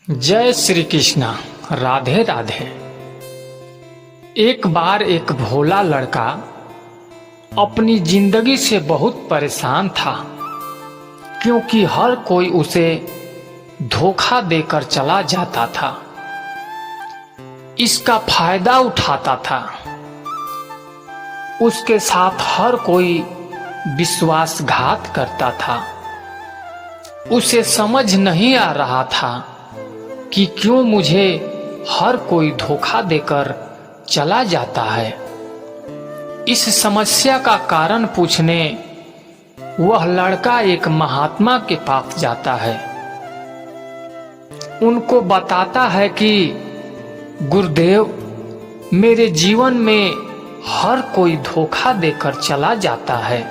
जय श्री कृष्णा। राधे राधे। एक बार एक भोला लड़का अपनी जिंदगी से बहुत परेशान था, क्योंकि हर कोई उसे धोखा देकर चला जाता था, इसका फायदा उठाता था। उसके साथ हर कोई विश्वासघात करता था। उसे समझ नहीं आ रहा था कि क्यों मुझे हर कोई धोखा देकर चला जाता है। इस समस्या का कारण पूछने वह लड़का एक महात्मा के पास जाता है। उनको बताता है कि गुरुदेव, मेरे जीवन में हर कोई धोखा देकर चला जाता है।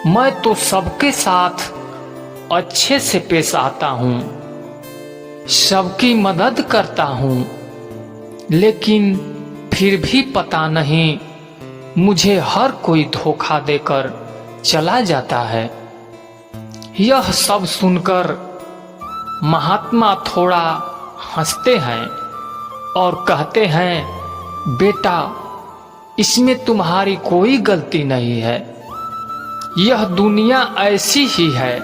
मैं तो सबके साथ अच्छे से पेश आता हूँ, सबकी मदद करता हूँ, लेकिन फिर भी पता नहीं मुझे हर कोई धोखा देकर चला जाता है। यह सब सुनकर महात्मा थोड़ा हंसते हैं और कहते हैं, बेटा, इसमें तुम्हारी कोई गलती नहीं है। यह दुनिया ऐसी ही है,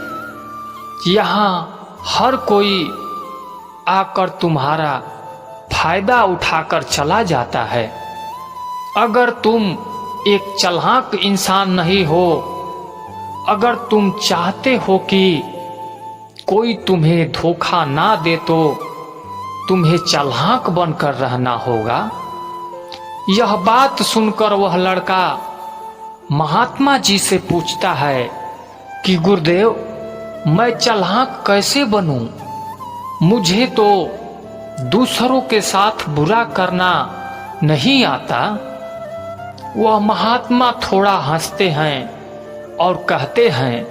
यहाँ हर कोई आकर तुम्हारा फायदा उठाकर चला जाता है। अगर तुम एक चालाक इंसान नहीं हो, अगर तुम चाहते हो कि कोई तुम्हें धोखा ना दे, तो तुम्हें चालाक बनकर रहना होगा। यह बात सुनकर वह लड़का महात्मा जी से पूछता है कि गुरुदेव, मैं चालाक कैसे बनूं? मुझे तो दूसरों के साथ बुरा करना नहीं आता। वह महात्मा थोड़ा हंसते हैं और कहते हैं,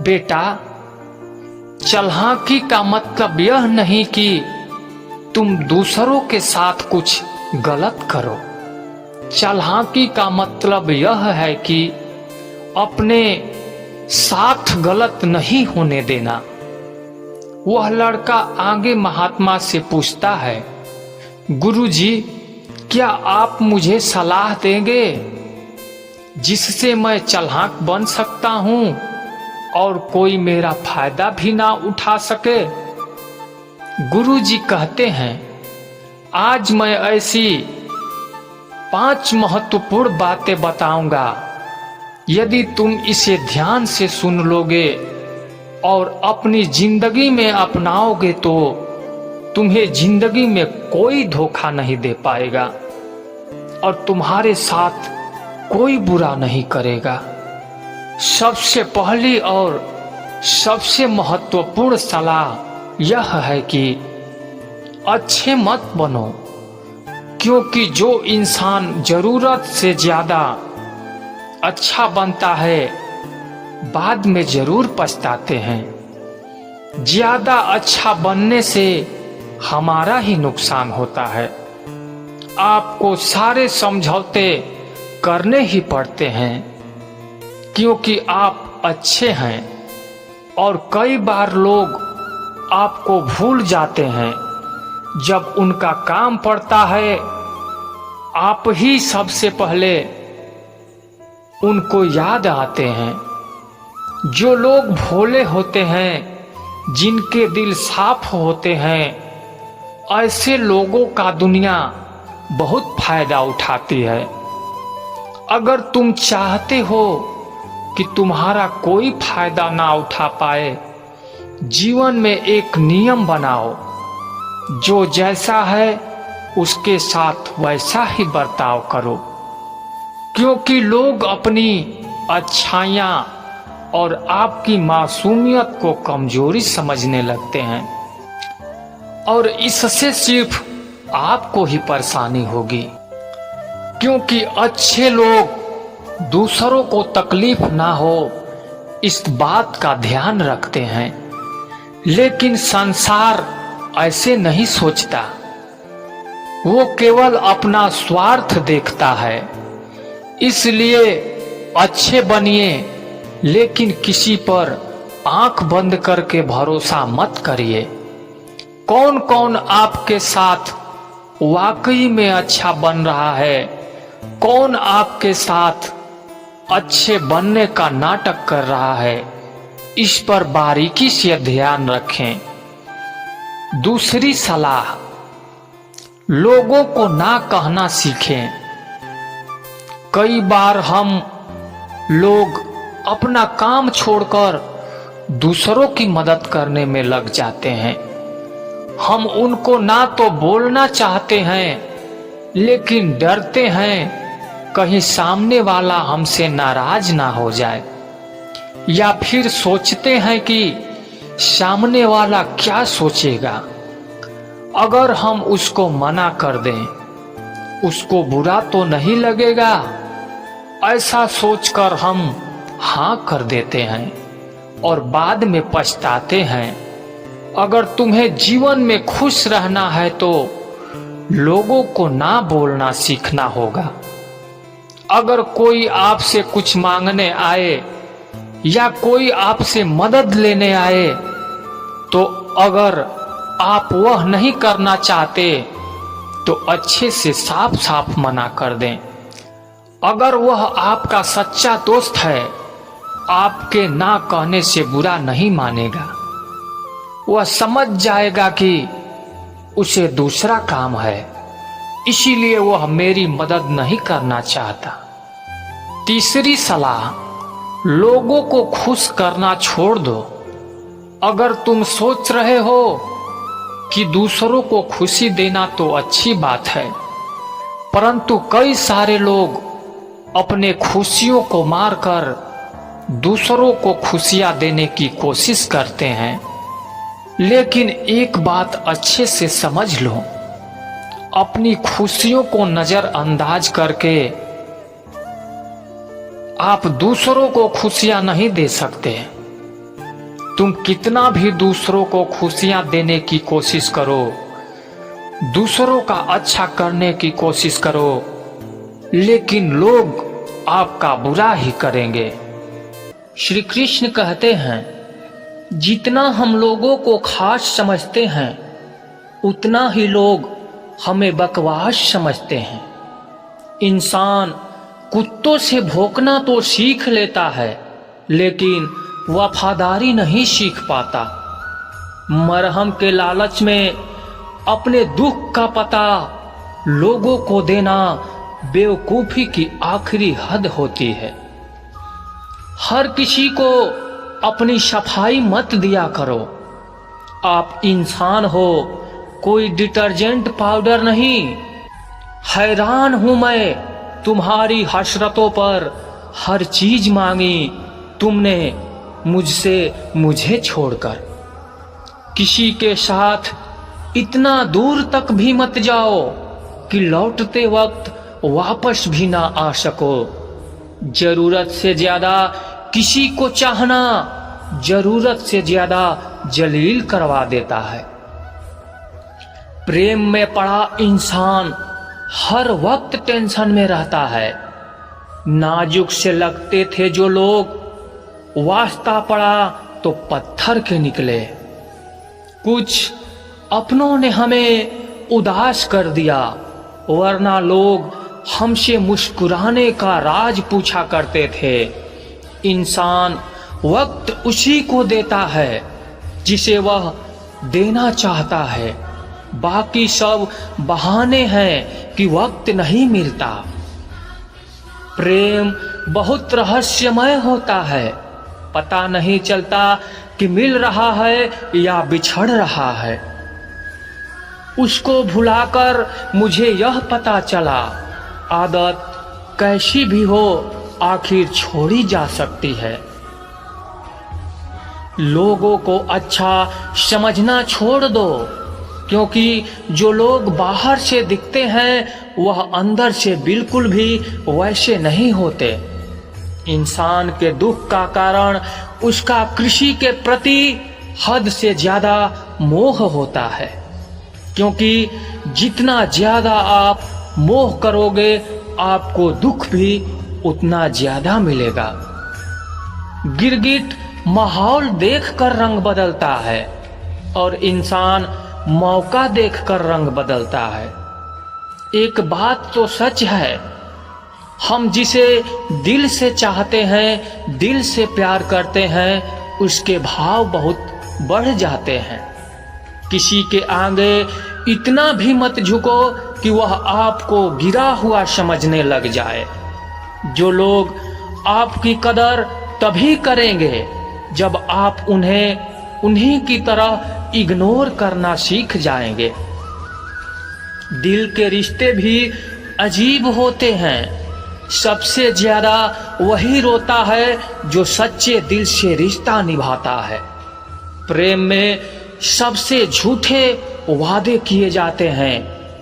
बेटा, चालाकी का मतलब यह नहीं कि तुम दूसरों के साथ कुछ गलत करो। चालाकी का मतलब यह है कि अपने साथ गलत नहीं होने देना। वह लड़का आगे महात्मा से पूछता है, गुरुजी, क्या आप मुझे सलाह देंगे जिससे मैं चालाक बन सकता हूँ और कोई मेरा फायदा भी ना उठा सके? गुरुजी कहते हैं, आज मैं ऐसी 5 महत्वपूर्ण बातें बताऊंगा। यदि तुम इसे ध्यान से सुन लोगे और अपनी जिंदगी में अपनाओगे तो तुम्हें जिंदगी में कोई धोखा नहीं दे पाएगा और तुम्हारे साथ कोई बुरा नहीं करेगा। सबसे पहली और सबसे महत्वपूर्ण सलाह यह है कि अच्छे मत बनो, क्योंकि जो इंसान जरूरत से ज्यादा अच्छा बनता है बाद में जरूर पछताते हैं। ज्यादा अच्छा बनने से हमारा ही नुकसान होता है। आपको सारे समझौते करने ही पड़ते हैं, क्योंकि आप अच्छे हैं और कई बार लोग आपको भूल जाते हैं। जब उनका काम पड़ता है, आप ही सबसे पहले उनको याद आते हैं। जो लोग भोले होते हैं, जिनके दिल साफ होते हैं, ऐसे लोगों का दुनिया बहुत फायदा उठाती है। अगर तुम चाहते हो कि तुम्हारा कोई फायदा ना उठा पाए, जीवन में एक नियम बनाओ, जो जैसा है उसके साथ वैसा ही बर्ताव करो, क्योंकि लोग अपनी अच्छाइयाँ और आपकी मासूमियत को कमजोरी समझने लगते हैं और इससे सिर्फ आपको ही परेशानी होगी, क्योंकि अच्छे लोग दूसरों को तकलीफ ना हो इस बात का ध्यान रखते हैं। लेकिन संसार ऐसे नहीं सोचता, वो केवल अपना स्वार्थ देखता है। इसलिए अच्छे बनिए, लेकिन किसी पर आंख बंद करके भरोसा मत करिए। कौन कौन आपके साथ वाकई में अच्छा बन रहा है, कौन आपके साथ अच्छे बनने का नाटक कर रहा है, इस पर बारीकी से ध्यान रखें। दूसरी सलाह, लोगों को ना कहना सीखें। कई बार हम लोग अपना काम छोड़कर दूसरों की मदद करने में लग जाते हैं। हम उनको ना तो बोलना चाहते हैं, लेकिन डरते हैं कहीं सामने वाला हमसे नाराज ना हो जाए, या फिर सोचते हैं कि सामने वाला क्या सोचेगा। अगर हम उसको मना कर दें, उसको बुरा तो नहीं लगेगा, ऐसा सोचकर हम हाँ कर देते हैं और बाद में पछताते हैं। अगर तुम्हें जीवन में खुश रहना है तो लोगों को ना बोलना सीखना होगा। अगर कोई आपसे कुछ मांगने आए या कोई आपसे मदद लेने आए, तो अगर आप वह नहीं करना चाहते तो अच्छे से साफ साफ मना कर दें। अगर वह आपका सच्चा दोस्त है, आपके ना कहने से बुरा नहीं मानेगा। वह समझ जाएगा कि उसे दूसरा काम है, इसीलिए वह मेरी मदद नहीं करना चाहता। तीसरी सलाह, लोगों को खुश करना छोड़ दो। अगर तुम सोच रहे हो कि दूसरों को खुशी देना तो अच्छी बात है, परंतु कई सारे लोग अपने खुशियों को मारकर दूसरों को खुशियां देने की कोशिश करते हैं। लेकिन एक बात अच्छे से समझ लो, अपनी खुशियों को नजरअंदाज करके आप दूसरों को खुशियां नहीं दे सकते। तुम कितना भी दूसरों को खुशियां देने की कोशिश करो, दूसरों का अच्छा करने की कोशिश करो, लेकिन लोग आपका बुरा ही करेंगे। श्री कृष्ण कहते हैं, जितना हम लोगों को खास समझते हैं, उतना ही लोग हमें बकवास समझते हैं। इंसान कुत्तों से भौंकना तो सीख लेता है, लेकिन वफादारी नहीं सीख पाता। मरहम के लालच में अपने दुख का पता लोगों को देना बेवकूफी की आखिरी हद होती है। हर किसी को अपनी सफाई मत दिया करो। आप इंसान हो, कोई डिटर्जेंट पाउडर नहीं। हैरान हूं मैं तुम्हारी हसरतों पर, हर चीज मांगी तुमने मुझसे, मुझे छोड़कर। किसी के साथ इतना दूर तक भी मत जाओ कि लौटते वक्त वापस भी ना आ सको। जरूरत से ज्यादा किसी को चाहना जरूरत से ज्यादा जलील करवा देता है। प्रेम में पड़ा इंसान हर वक्त टेंशन में रहता है। नाजुक से लगते थे जो लोग, वास्ता पड़ा तो पत्थर के निकले। कुछ अपनों ने हमें उदास कर दिया, वरना लोग हमसे मुस्कुराने का राज पूछा करते थे। इंसान वक्त उसी को देता है जिसे वह देना चाहता है। बाकी सब बहाने हैं कि वक्त नहीं मिलता। प्रेम बहुत रहस्यमय होता है, पता नहीं चलता कि मिल रहा है या बिछड़ रहा है। उसको भुलाकर मुझे यह पता चला, आदत कैसी भी हो आखिर छोड़ी जा सकती है। लोगों को अच्छा समझना छोड़ दो, क्योंकि जो लोग बाहर से दिखते हैं वह अंदर से बिल्कुल भी वैसे नहीं होते। इंसान के दुख का कारण उसका कृषि के प्रति हद से ज्यादा मोह होता है, क्योंकि जितना ज्यादा आप मोह करोगे आपको दुख भी उतना ज्यादा मिलेगा। गिरगिट माहौल देखकर रंग बदलता है और इंसान मौका देखकर रंग बदलता है। एक बात तो सच है, हम जिसे दिल से चाहते हैं, दिल से प्यार करते हैं, उसके भाव बहुत बढ़ जाते हैं। किसी के आगे इतना भी मत झुको कि वह आपको गिरा हुआ समझने लग जाए। जो लोग आपकी कदर तभी करेंगे जब आप उन्हें उन्हीं की तरह इग्नोर करना सीख जाएंगे। दिल के रिश्ते भी अजीब होते हैं। सबसे ज्यादा वही रोता है जो सच्चे दिल से रिश्ता निभाता है। प्रेम में सबसे झूठे वादे किए जाते हैं।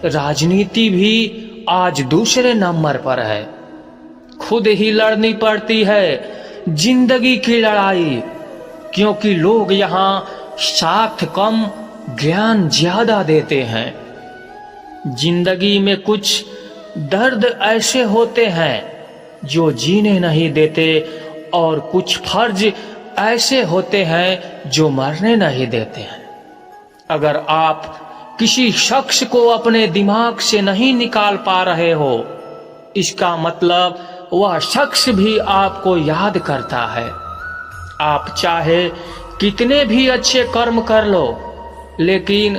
राजनीति भी आज दूसरे नंबर पर है। खुद ही लड़नी पड़ती है जिंदगी की लड़ाई, क्योंकि लोग यहाँ साथ कम ज्ञान ज्यादा देते हैं। जिंदगी में कुछ दर्द ऐसे होते हैं जो जीने नहीं देते, और कुछ फर्ज ऐसे होते हैं जो मरने नहीं देते हैं। अगर आप किसी शख्स को अपने दिमाग से नहीं निकाल पा रहे हो, इसका मतलब वह शख्स भी आपको याद करता है। आप चाहे कितने भी अच्छे कर्म कर लो, लेकिन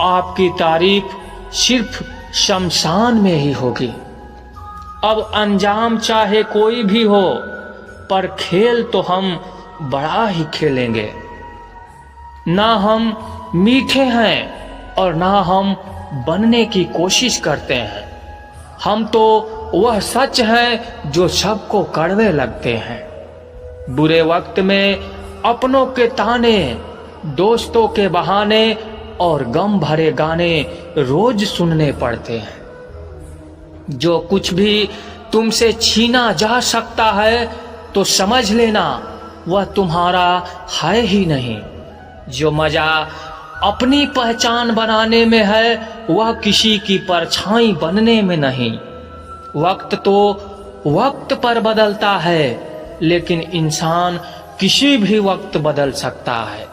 आपकी तारीफ सिर्फ शमशान में ही होगी। अब अंजाम चाहे कोई भी हो, पर खेल तो हम बड़ा ही खेलेंगे। ना हम मीठे हैं और ना हम बनने की कोशिश करते हैं। हम तो वह सच है जो सबको कड़वे लगते हैं। बुरे वक्त में अपनों के ताने, दोस्तों के बहाने और गम भरे गाने रोज सुनने पड़ते हैं। जो कुछ भी तुमसे छीना जा सकता है तो समझ लेना वह तुम्हारा है ही नहीं। जो मजा अपनी पहचान बनाने में है, वह किसी की परछाई बनने में नहीं। वक्त तो वक्त पर बदलता है, लेकिन इंसान किसी भी वक्त बदल सकता है।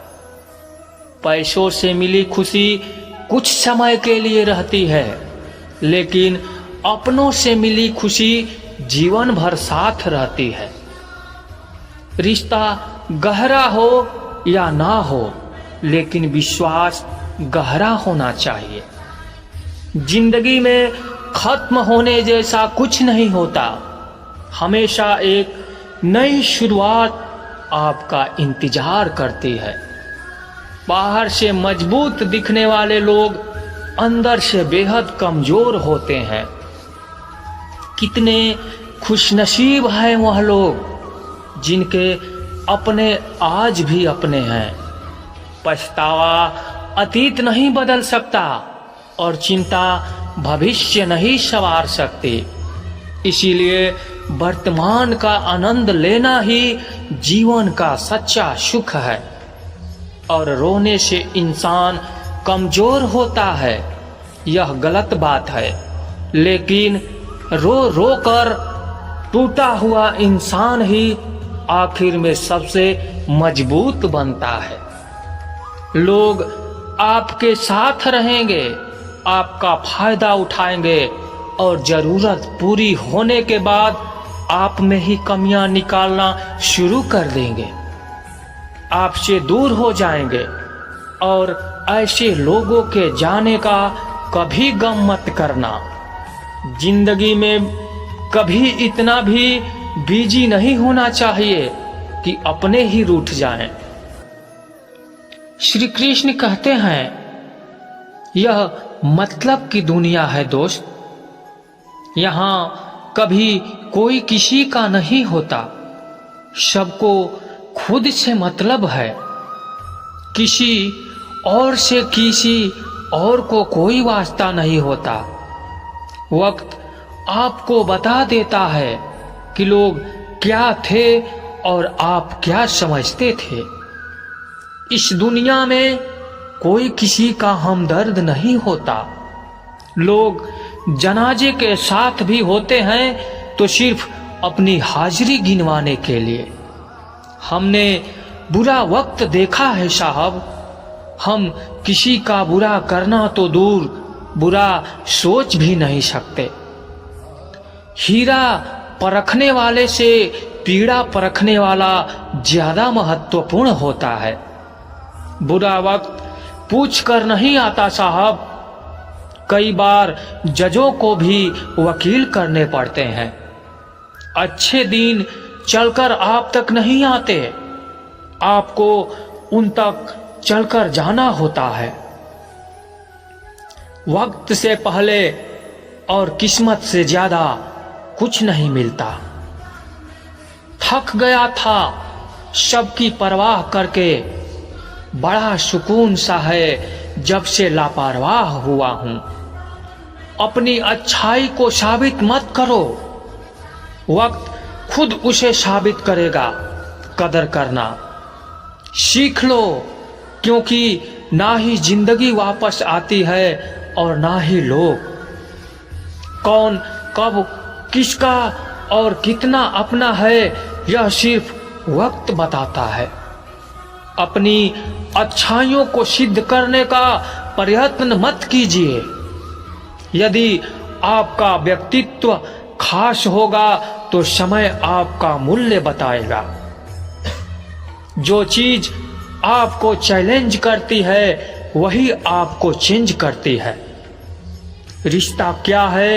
पैसों से मिली खुशी कुछ समय के लिए रहती है, लेकिन अपनों से मिली खुशी जीवन भर साथ रहती है। रिश्ता गहरा हो या ना हो, लेकिन विश्वास गहरा होना चाहिए। जिंदगी में खत्म होने जैसा कुछ नहीं होता। हमेशा एक नई शुरुआत आपका इंतजार करती है। बाहर से मजबूत दिखने वाले लोग अंदर से बेहद कमजोर होते हैं। कितने खुशनसीब हैं वह लोग जिनके अपने आज भी अपने हैं। पछतावा अतीत नहीं बदल सकता और चिंता भविष्य नहीं संवार सकती। इसीलिए वर्तमान का आनंद लेना ही जीवन का सच्चा सुख है। और रोने से इंसान कमजोर होता है, यह गलत बात है, लेकिन रो रो कर टूटा हुआ इंसान ही आखिर में सबसे मजबूत बनता है। लोग आपके साथ रहेंगे, आपका फायदा उठाएंगे और जरूरत पूरी होने के बाद आप में ही कमियां निकालना शुरू कर देंगे। आपसे दूर हो जाएंगे। और ऐसे लोगों के जाने का कभी गम मत करना। जिंदगी में कभी इतना भी बिजी नहीं होना चाहिए कि अपने ही रूठ जाएं। श्री कृष्ण कहते हैं, यह मतलब की दुनिया है दोस्त। यहाँ कभी कोई किसी का नहीं होता। सबको खुद से मतलब है। किसी और से किसी और को कोई वास्ता नहीं होता। वक्त आपको बता देता है कि लोग क्या थे और आप क्या समझते थे। इस दुनिया में कोई किसी का हमदर्द नहीं होता। लोग जनाजे के साथ भी होते हैं तो सिर्फ अपनी हाजिरी गिनवाने के लिए। हमने बुरा वक्त देखा है साहब। हम किसी का बुरा करना तो दूर, बुरा सोच भी नहीं सकते। हीरा परखने वाले से पीड़ा परखने वाला ज्यादा महत्वपूर्ण होता है। बुरा वक्त पूछ कर नहीं आता साहब, कई बार जजों को भी वकील करने पड़ते हैं। अच्छे दिन चलकर आप तक नहीं आते, आपको उन तक चलकर जाना होता है। वक्त से पहले और किस्मत से ज्यादा कुछ नहीं मिलता। थक गया था सबकी परवाह करके, बड़ा सुकून सा है जब से लापरवाह हुआ हूं। अपनी अच्छाई को साबित मत करो, वक्त खुद उसे साबित करेगा। कदर करना सीख लो, क्योंकि ना ही जिंदगी वापस आती है और ना ही लोग। कौन कब किसका और कितना अपना है, यह सिर्फ वक्त बताता है। अपनी अच्छाइयों को सिद्ध करने का प्रयत्न मत कीजिए। यदि आपका व्यक्तित्व खास होगा तो समय आपका मूल्य बताएगा। जो चीज आपको चैलेंज करती है वही आपको चेंज करती है। रिश्ता क्या है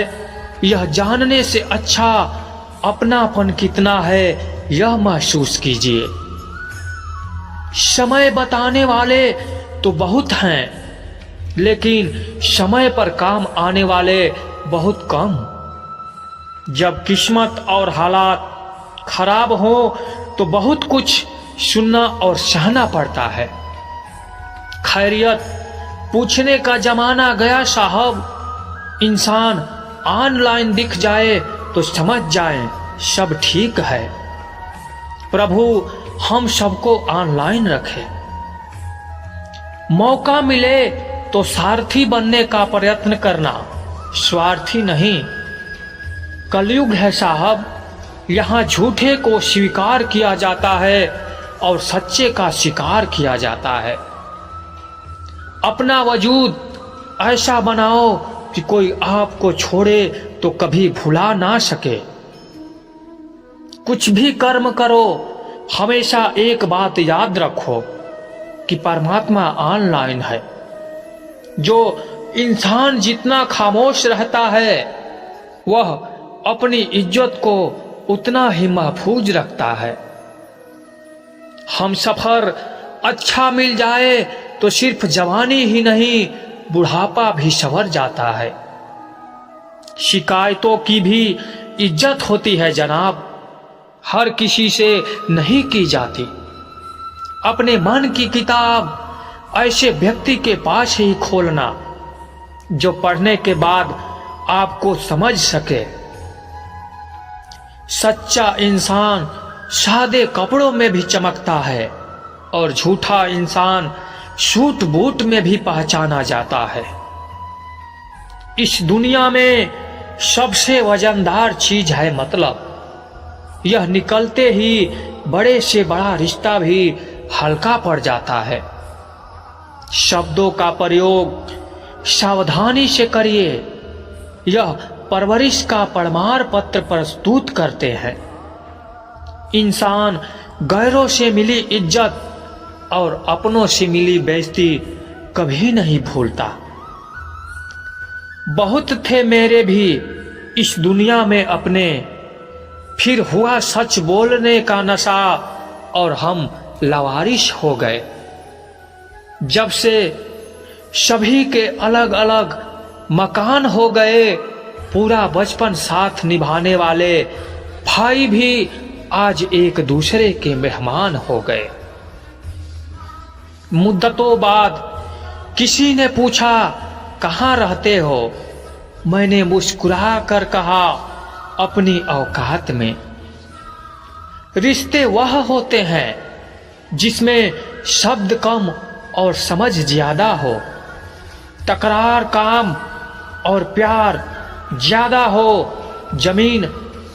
यह जानने से अच्छा अपनापन कितना है यह महसूस कीजिए। समय बताने वाले तो बहुत हैं, लेकिन समय पर काम आने वाले बहुत कम। जब किस्मत और हालात खराब हो तो बहुत कुछ सुनना और सहना पड़ता है। खैरियत पूछने का जमाना गया साहब। इंसान ऑनलाइन दिख जाए तो समझ जाए सब ठीक है। प्रभु हम सबको ऑनलाइन रखे। मौका मिले तो सारथी बनने का प्रयत्न करना, स्वार्थी नहीं। कलयुग है साहब, यहाँ झूठे को स्वीकार किया जाता है और सच्चे का शिकार किया जाता है। अपना वजूद ऐसा बनाओ कि कोई आपको छोड़े तो कभी भुला ना सके। कुछ भी कर्म करो, हमेशा एक बात याद रखो कि परमात्मा ऑनलाइन है। जो इंसान जितना खामोश रहता है वह अपनी इज्जत को उतना ही महफूज रखता है। हम सफर अच्छा मिल जाए तो सिर्फ जवानी ही नहीं बुढ़ापा भी संवर जाता है। शिकायतों की भी इज्जत होती है जनाब, हर किसी से नहीं की जाती। अपने मन की किताब ऐसे व्यक्ति के पास ही खोलना जो पढ़ने के बाद आपको समझ सके। सच्चा इंसान सादे कपड़ों में भी चमकता है और झूठा इंसान सूट बूट में भी पहचाना जाता है। इस दुनिया में सबसे वजनदार चीज है मतलब। यह निकलते ही बड़े से बड़ा रिश्ता भी हल्का पड़ जाता है। शब्दों का प्रयोग सावधानी से करिए, यह परवरिश का प्रमाण पत्र प्रस्तुत करते हैं। इंसान गैरों से मिली इज्जत और अपनों से मिली बेइज्जती कभी नहीं भूलता। बहुत थे मेरे भी इस दुनिया में अपने, फिर हुआ सच बोलने का नशा और हम लावारिश हो गए। जब से सभी के अलग अलग मकान हो गए, पूरा बचपन साथ निभाने वाले भाई भी आज एक दूसरे के मेहमान हो गए। मुद्दतों बाद किसी ने पूछा कहाँ रहते हो, मैंने मुस्कुरा कर कहा अपनी औकात में। रिश्ते वह होते हैं जिसमें शब्द कम और समझ ज्यादा हो, तकरार काम और प्यार ज्यादा हो। जमीन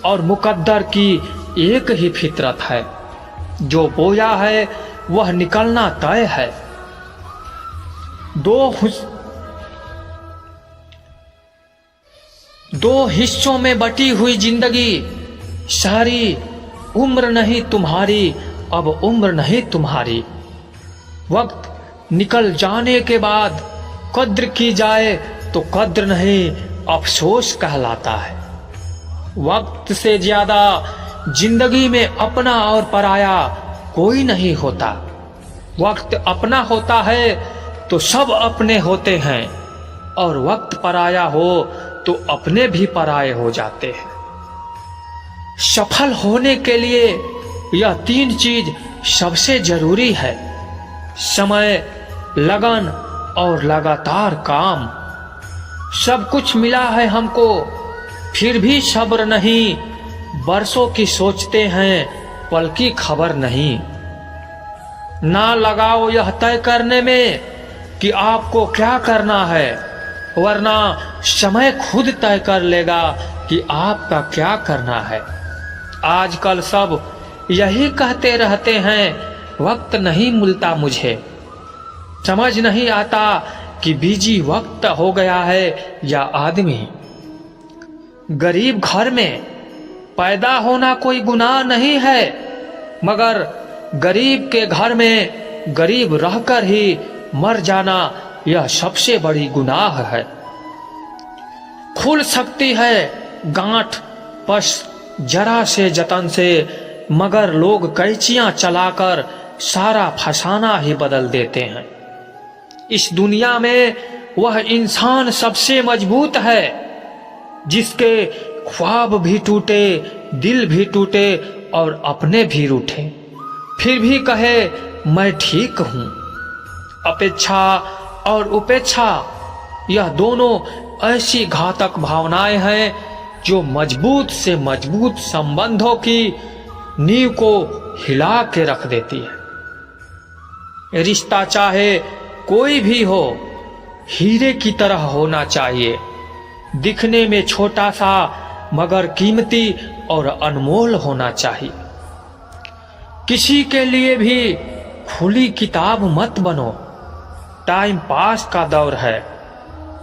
और मुकद्दर की एक ही फितरत है, जो बोया है वह निकलना तय है। दो हिस्सों में बटी हुई जिंदगी, सारी उम्र नहीं तुम्हारी, अब उम्र नहीं तुम्हारी। वक्त निकल जाने के बाद कद्र की जाए तो कद्र नहीं, अफसोस कहलाता है। वक्त से ज्यादा जिंदगी में अपना और पराया कोई नहीं होता। वक्त अपना होता है तो सब अपने होते हैं, और वक्त पराया हो तो अपने भी पराये हो जाते हैं। सफल होने के लिए यह 3 चीज सबसे जरूरी है: समय, लगन और लगातार काम। सब कुछ मिला है हमको, फिर भी सब्र नहीं, बरसों की सोचते हैं, पल की खबर नहीं। ना लगाओ यह तय करने में कि आपको क्या करना है, वरना समय खुद तय कर लेगा कि आपका क्या करना है। आजकल सब यही कहते रहते हैं, वक्त नहीं मिलता मुझे। समझ नहीं आता कि बिजी वक्त हो गया है या आदमी। गरीब घर में पैदा होना कोई गुनाह नहीं है, मगर गरीब के घर में गरीब रहकर ही मर जाना यह सबसे बड़ी गुनाह है। खुल सकती है गांठ बस जरा से जतन से, मगर लोग कैंचियां चलाकर सारा फसाना ही बदल देते हैं। इस दुनिया में वह इंसान सबसे मजबूत है जिसके ख्वाब भी टूटे, दिल भी टूटे और अपने भी रूठे, फिर भी कहे मैं ठीक हूं। अपेक्षा और उपेक्षा, यह दोनों ऐसी घातक भावनाएं हैं जो मजबूत से मजबूत संबंधों की नींव को हिला के रख देती है। रिश्ता चाहे कोई भी हो, हीरे की तरह होना चाहिए, दिखने में छोटा सा मगर कीमती और अनमोल होना चाहिए। किसी के लिए भी खुली किताब मत बनो। टाइम पास का दौर है,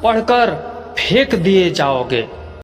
पढ़कर फेंक दिए जाओगे।